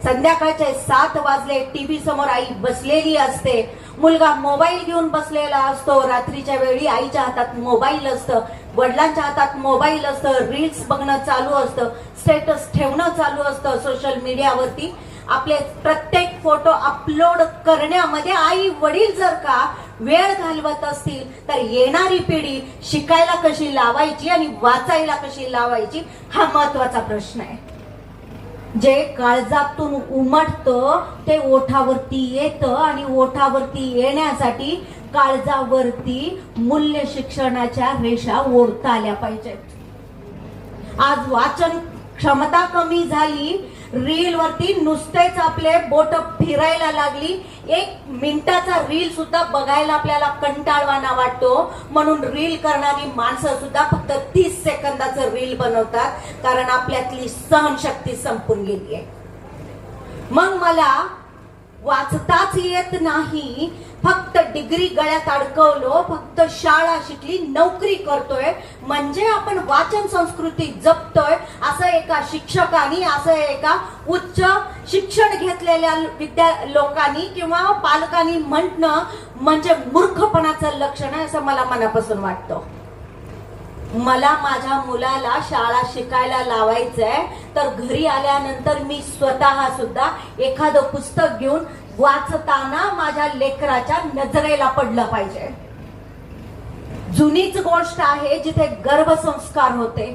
संध्याकाळचे 7 वाजले, टीव्ही समोर आई बसलेली असते, मुलगा मोबाईल घेऊन बसलेला असतो. रात्रीच्या वेळी आईच्या हातात मोबाईल असतं, वडिलांच्या हातात मोबाईल असतं, रील्स बघणं चालू असतं, स्टेटस ठेवणं चालू असतं सोशल मीडियावरती. आपले प्रत्येक फोटो अपलोड करण्यामध्ये आई वडील जर का वेळ घालवत असतील तर येणारी पिढी शिकायला कशी लावायची आणि वाचायला कशी लावायची हा महत्वाचा प्रश्न आहे. जे काळजातून उमटतं ते ओठावरती येतं आणि ओठावरती येण्यासाठी काळजावरती मूल्य शिक्षणाच्या रेषा ओढता आल्या पाहिजेत. आज वाचन क्षमता कमी झाली, रील वरती नुसतेच आपले बोट फिरायला लागली. 1 मिनिटाचा रील सुद्धा बघायला आपल्याला कंटाळवाणा वाटतो, म्हणून रील करणारी माणसं सुद्धा फक्त 30 सेकंदाचं रील बनवतात, कारण आपल्यातली सहनशक्ती संपून गेली आहे. मग मला वाचताच येत नाही, फक्त डिग्री गळ्यात अडकवलो, फक्त शाळा शिकली, नोकरी करतोय म्हणजे आपण वाचन संस्कृती जपतोय असं एका शिक्षकांनी, असं एका उच्च शिक्षण घेतलेल्या लोकांनी किंवा पालकांनी म्हणणं म्हणजे मूर्खपणाचं लक्षण आहे असं मला मनापासून वाटतं. मला माझ्या मुलाला शाळा शिकायला लावायचंय तर घरी आल्यानंतर मी स्वतः सुद्धा एखादं पुस्तक घेऊन वाचताना माझ्या लेकराच्या नजरेला पडलं पाहिजे. जुनीच गोष्ट आहे जिथे गर्भसंस्कार होते.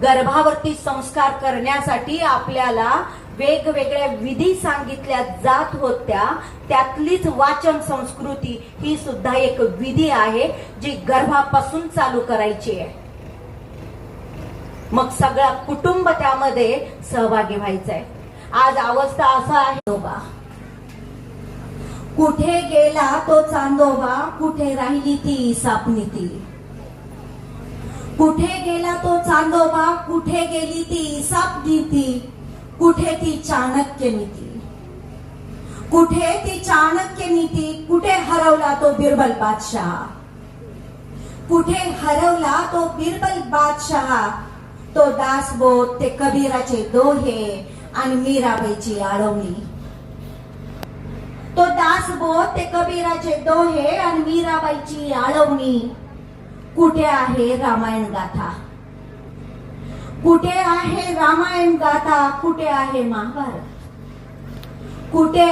गर्भावरती संस्कार करण्यासाठी आपल्याला वेगवेगळ्या विधी सांगितल्या जात होत्या. त्यातलीच वाचन संस्कृती ही सुद्धा एक विधी आहे जी गर्भापासून चालू करायची आहे. मग सगळा कुटुंब त्यामध्ये सहभागी व्हायचंय. आज अवस्था असा आहे, कुठे गेला तो चांदोबा, कुठे राहिली ती इसापनीती. कुठे गेला तो चांदोबा, कुठे गेली ती इसापनीती, कुठे ती चाणक्य नीती, कुठे ती चाणक्य नीती, कुठे हरवला तो बिरबल बादशाह, कुठे हरवला तो बिरबल बादशाह. तो दासबोध, ते कबीराचे दोहे आणि मीराबाईची आळवणी. तो दासबोध, ते कबीराचे दोहे आणि मीराबाईची आळवणी. कुठे आहे रामायण गाथा, कुठे आहे रामायण गाथा, कुठे आहे महाभारत, कुठे